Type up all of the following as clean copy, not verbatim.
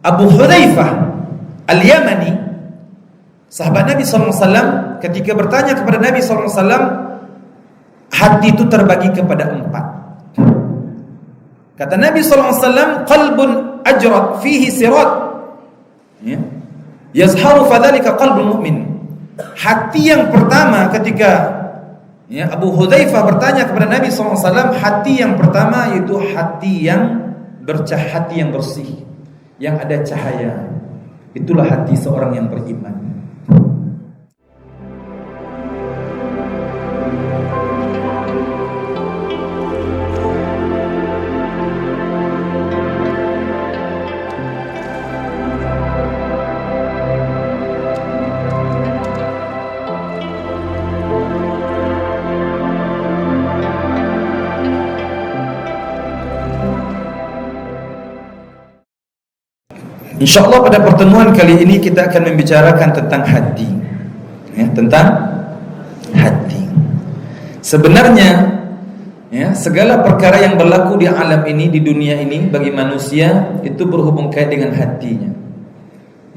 Abu Hudzaifah Al-Yamani, sahabat Nabi SAW, ketika bertanya kepada Nabi SAW, hati itu terbagi kepada 4. Kata Nabi SAW, qalbun ajrat fihi sirat, ya, yazharu fadzalika qalbul mu'min. Hati yang pertama ketika, ya, Abu Hudzaifah bertanya kepada Nabi SAW, hati yang pertama yaitu hati yang bercahaya, hati yang bersih, yang ada cahaya. Itulah hati seorang yang beriman. InsyaAllah pada pertemuan kali ini kita akan membicarakan tentang hati, ya, tentang hati. Sebenarnya, ya, segala perkara yang berlaku di alam ini, di dunia ini, bagi manusia itu berhubung kait dengan hatinya.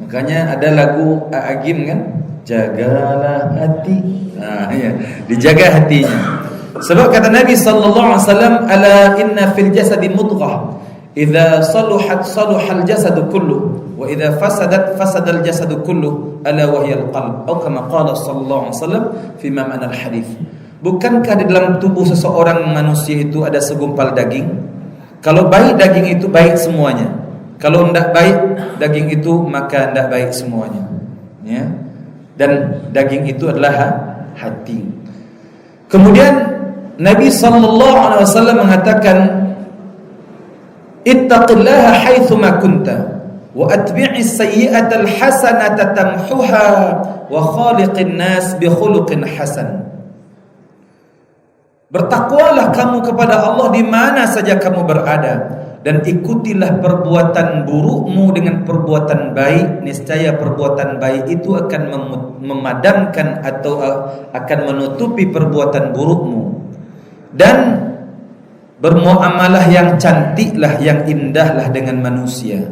Makanya ada lagu Agim kan, jagalah hati. Nah, ya, dijaga hatinya. Sebab kata Nabi SAW, ala inna fil jasadi mudghah, idza saluhat saluhal jasadu kullu wa idza fasadat fasadal jasadu kullu ala wa hiyal qalb, atau kama qala sallallahu alaihi wasallam fi ma'na al-hadits. Bukankah di dalam tubuh seseorang manusia itu ada segumpal daging? Kalau baik daging itu baik semuanya. Kalau tidak baik daging itu maka tidak baik semuanya. Ya. Dan daging itu adalah hati. Kemudian Nabi sallallahu alaihi wasallam mengatakan, ittaqillaha haitsuma kunta wa atbi'is sayyi'atal hasanata tamhuha wa khaliqin nas bi khuluqin hasan. Bertakwalah kamu kepada Allah di mana saja kamu berada, dan ikutilah perbuatan burukmu dengan perbuatan baik, niscaya perbuatan baik itu akan memadamkan atau akan menutupi perbuatan burukmu. Dan bermuamalah yang cantiklah, yang indahlah dengan manusia.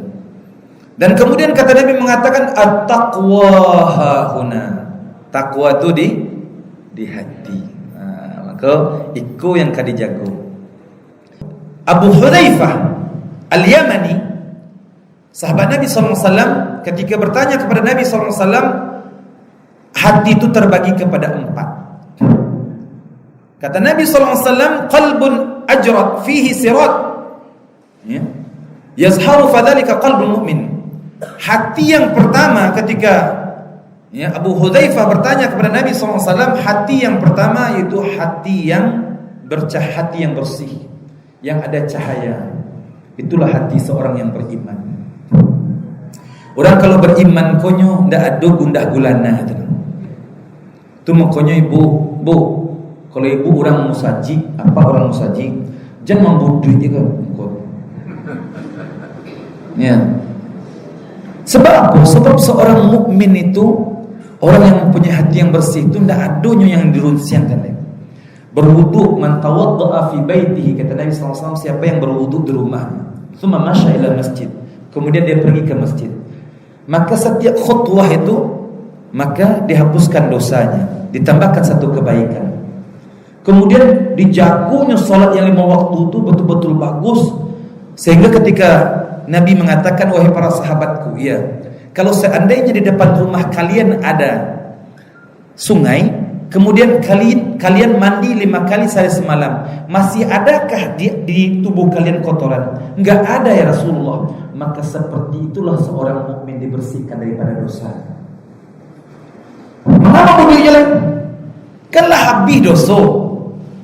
Dan kemudian kata Nabi mengatakan, at-taqwa hahuna. Takwa itu di hati. Nah, maka iku yang kadi jago. Abu Hudzaifah Al-Yamani, sahabat Nabi SAW, ketika bertanya kepada Nabi SAW, hati itu terbagi kepada 4. Kata Nabi SAW, qalbun ajrat fihi sirat, ya, yazharu fadzalika qalbul mu'min. Hati yang pertama ketika, ya, Abu Hudzaifah bertanya kepada Nabi SAW, hati yang pertama yaitu hati yang bercahaya, hati yang bersih, yang ada cahaya. Itulah hati seorang yang beriman. Orang kalau beriman konyo ndak ada gundah gulana itu. Tu makonyo ibu, bu, kalau ibu orang musaji, apa orang musaji, jangan membudui juga. Ya. Sebab apa? Sebab seorang mukmin itu, orang yang mempunyai hati yang bersih itu tidak adanya yang dirunsiankan. Berwudu, man tawadda'a fi baitihi, kata Nabi SAW, siapa yang berwudu di rumahnya, tsumma masya ila masjid, kemudian dia pergi ke masjid, maka setiap khutwah itu maka dihapuskan dosanya, ditambahkan satu kebaikan. Kemudian dijagonya salat yang 5 waktu itu betul-betul bagus, sehingga ketika Nabi mengatakan, wahai para sahabatku, ya, kalau seandainya di depan rumah kalian ada sungai, kemudian kalian mandi 5 kali sehari semalam, masih adakah di tubuh kalian kotoran? Enggak ada ya Rasulullah. Maka seperti itulah seorang mukmin dibersihkan daripada dosa. Mengapa begitu jalan? Kanlah habis dosa.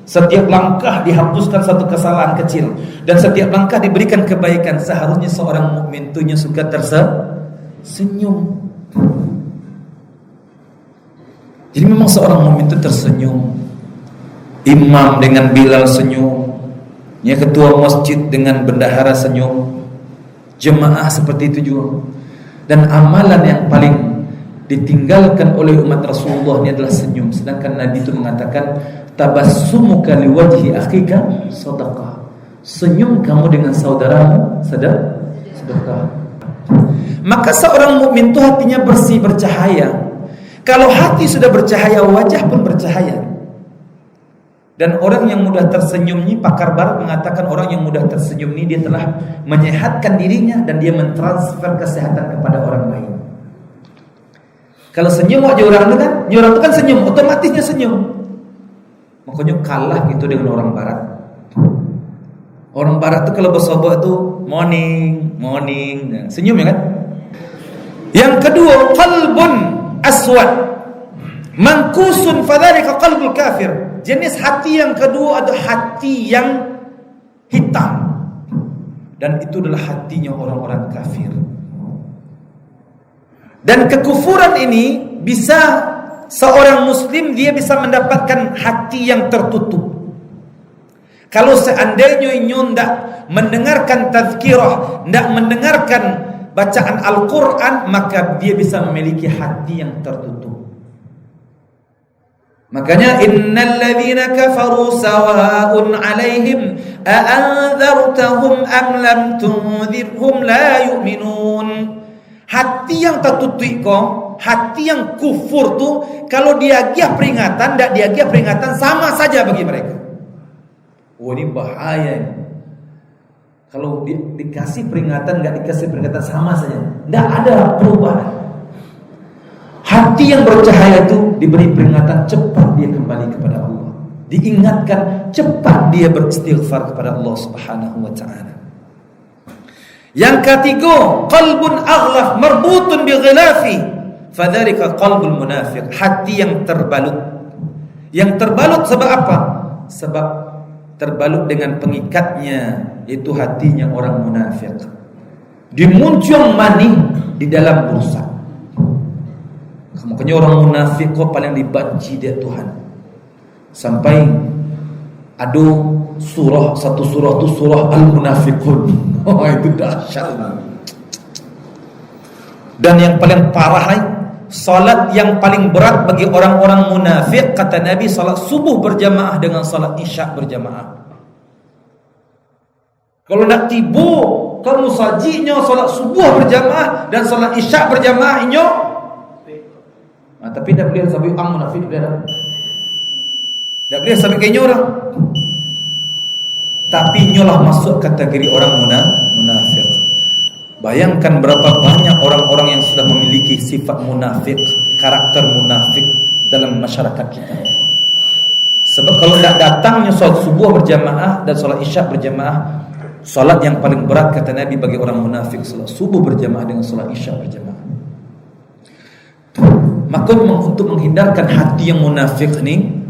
Setiap langkah dihapuskan satu kesalahan kecil, dan setiap langkah diberikan kebaikan. Seharusnya seorang mukmin tuhnya suka tersenyum. Jadi memang seorang mukmin itu tersenyum. Imam dengan Bilal senyum, ya, ketua masjid dengan bendahara senyum, jemaah seperti itu juga. Dan amalan yang paling ditinggalkan oleh umat Rasulullah ini adalah senyum. Sedangkan Nabi itu mengatakan, tabassumuka liwajhi akhika sadaqah. Senyum kamu dengan saudaramu sedekah. Maka seorang mukmin itu hatinya bersih, bercahaya. Kalau hati sudah bercahaya, wajah pun bercahaya. Dan orang yang mudah tersenyum ini, pakar barat mengatakan orang yang mudah tersenyum ini dia telah menyehatkan dirinya dan dia mentransfer kesehatan kepada orang lain. Kalau senyum wajah orang itu kan senyum, otomatisnya senyum. Makanya kalah gitu dengan orang barat. Orang barat tuh kalau bersobat tuh morning, nah, senyum ya kan? Yang kedua, qalbun aswad mankusun fadzalika qalbul kafir. Jenis hati yang kedua adalah hati yang hitam, dan itu adalah hatinya orang-orang kafir. Dan kekufuran ini bisa seorang muslim dia bisa mendapatkan hati yang tertutup. Kalau seandainya inyo tidak mendengarkan tazkirah, tidak mendengarkan bacaan Al-Quran, maka dia bisa memiliki hati yang tertutup. Makanya innal ladzina kafaru sawa'un 'alaihim a'anzartahum am lam tunzirhum la yu'minun. Hati yang tertutup, hati yang kufur tuh kalau diagiah peringatan, tidak diagiah peringatan sama saja bagi mereka. Wah, ini bahaya ini. Kalau dikasih peringatan, nggak dikasih peringatan sama saja, tidak ada perubahan. Hati yang bercahaya itu diberi peringatan, cepat dia kembali kepada Allah. Diingatkan, cepat dia beristighfar kepada Allah Subhanahu wa taala. Yang ketiga, qalbun aghlaf marbutun bi ghilafi, fadzalika qalbul munafiq. Hati yang terbalut. Yang terbalut sebab apa? Sebab terbalut dengan pengikatnya, itu hatinya orang munafik. Dimuncung manih di dalam bursa. Makanya orang munafik kok paling dibenci dia Tuhan. Sampai ada satu surah itu surah Al-Munafiqun. Oh, itu dahsyat. Dan yang paling parah nih, salat yang paling berat bagi orang-orang munafik, kata Nabi, salat subuh berjamaah dengan salat isya berjamaah. Kalau nak tiba, kalau sajinya salat subuh berjamaah dan salat isya berjamaah inyo, tapi tak boleh sampai ang munafik dia. Tak boleh sampai ke inyo orang. Tapi inyo lah masuk kategori orang munafik. Bayangkan berapa banyak orang-orang yang sudah memiliki sifat munafik, karakter munafik dalam masyarakat kita. Sebab kalau tidak datangnya salat subuh berjamaah dan salat isya berjamaah, salat yang paling berat kata Nabi bagi orang munafik salat subuh berjamaah dengan salat isya berjamaah. Maka untuk menghindarkan hati yang munafik ni,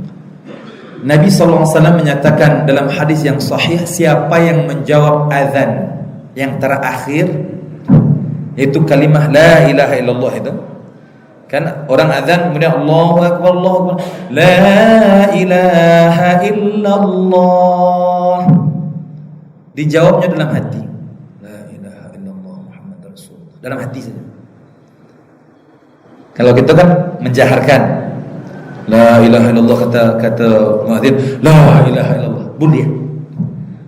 Nabi SAW menyatakan dalam hadis yang sahih, siapa yang menjawab azan yang terakhir, yaitu kalimah la ilaha illallah itu. Kan orang azan kemudian Allahu akbar, Allahu akbar, la ilaha illallah. Dijawabnya dalam hati. La ilaha illallah Muhammad Rasulullah. Dalam hati saja. Kalau kita kan menjaharkan la ilaha illallah, kata muadzin la ilaha illallah, boleh.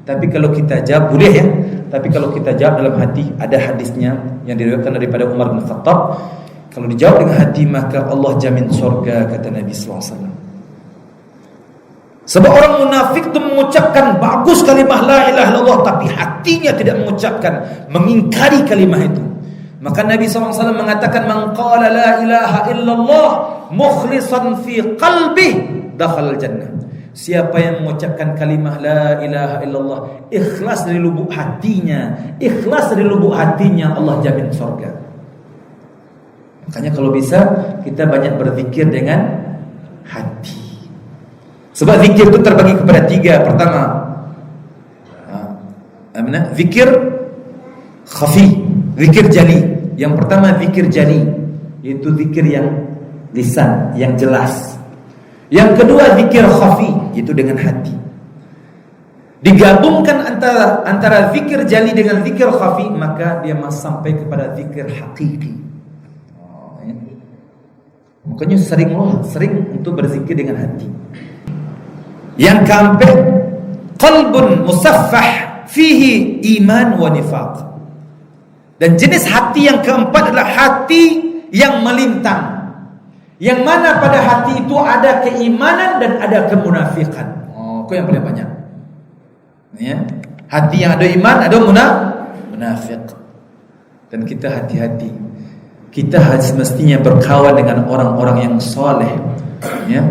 Tapi kalau kita jawab boleh ya. Tapi kalau kita jawab dalam hati, ada hadisnya yang diriwayatkan daripada Umar bin Khattab, kalau dijawab dengan hati maka Allah jamin surga, kata Nabi sallallahu alaihi wasallam. Sebab orang munafik itu mengucapkan bagus kalimah la ilaha illallah, tapi hatinya tidak mengucapkan, mengingkari kalimah itu. Maka Nabi SAW mengatakan, man qala la ilaha illallah mukhlisan fi qalbih dakhala jannah. Siapa yang mengucapkan kalimah la ilaha illallah ikhlas dari lubuk hatinya, Allah jamin surga. Makanya kalau bisa kita banyak berzikir dengan hati. Sebab zikir itu terbagi kepada tiga. Pertama, zikir khafi, zikir jali. Yang pertama zikir jali, yaitu zikir yang lisan, yang jelas. Yang kedua zikir khafi, yaitu dengan hati. Digabungkan antara zikir jali dengan zikir khafi, maka dia sampai kepada zikir hakiki. Makanya sering untuk berzikir dengan hati. Yang keempat, qalbun musaffah fihi iman wa nifaq. Dan jenis hati yang keempat adalah hati yang melintang, yang mana pada hati itu ada keimanan dan ada kemunafikan. Itu yang paling banyak. Ya, hati yang ada iman, ada munafik. Dan kita hati-hati. Kita harus mestinya berkawan dengan orang-orang yang soleh. Ya,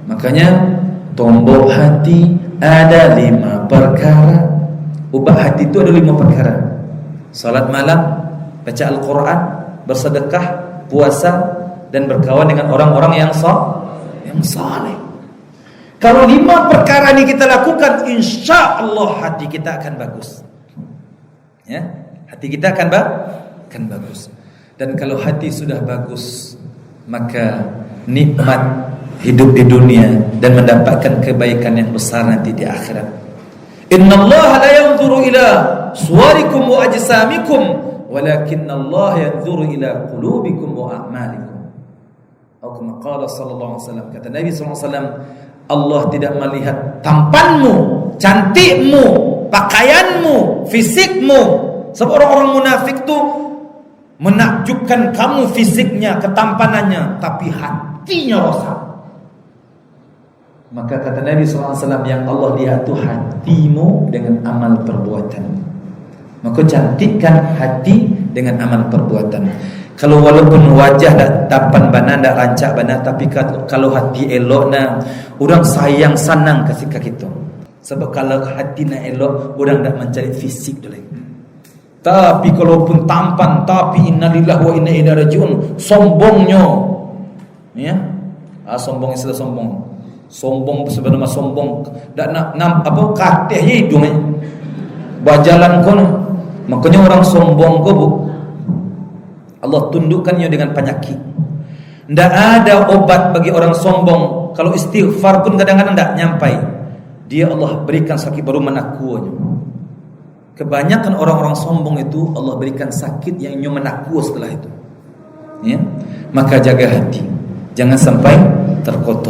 makanya tombol hati ada 5 perkara. Ubah hati itu ada 5 perkara. Salat malam, baca Al-Quran, bersedekah, puasa, dan berkawan dengan orang-orang yang saleh. Kalau 5 perkara ini kita lakukan, insya Allah hati kita akan bagus. Ya, hati kita akan bagus. Dan kalau hati sudah bagus, maka nikmat hidup di dunia dan mendapatkan kebaikan yang besar nanti di akhirat. Innallaha la yanzuru ila suwarikum wa ajsamikum, walakinallaha yanzuru ila qulubikum wa a'malikum. Atau kama qala sallallahu alaihi wasallam, kata Nabi sallallahu alaihi wasallam, Allah tidak melihat tampanmu, cantikmu, pakaianmu, fisikmu. Sebab orang-orang munafik tu menakjubkan kamu fisiknya, ketampanannya, tapi hatinya rosak. Maka kata Nabi SAW, yang Allah lihat itu hatimu dengan amal perbuatan. Maka cantikkan hati dengan amal perbuatan. Kalau walaupun wajah dak tapan bana, dak rancak bana, tapi kalau hati elok na, orang sayang sanang kasih ke kita. Sebab kalau hati na elok, orang dak mencari fisik dulu. Tapi kalaupun tampan, tapi innalillahi wa inna ilaihi rajiun, sombongnya. Ya. Sombong istilah sombong. Sombong sebenarnya sombong dak nak apa kateh hidung bajalan kono. Makanya orang sombong ko bu, Allah tundukkannya dengan penyakit. Tidak ada obat bagi orang sombong. Kalau istighfar pun kadang-kadang tidak nyampai. Dia Allah berikan sakit baru menakuanya. Kebanyakan orang-orang sombong itu Allah berikan sakit yang menakuh setelah itu. Ya, maka jaga hati, jangan sampai terkotori.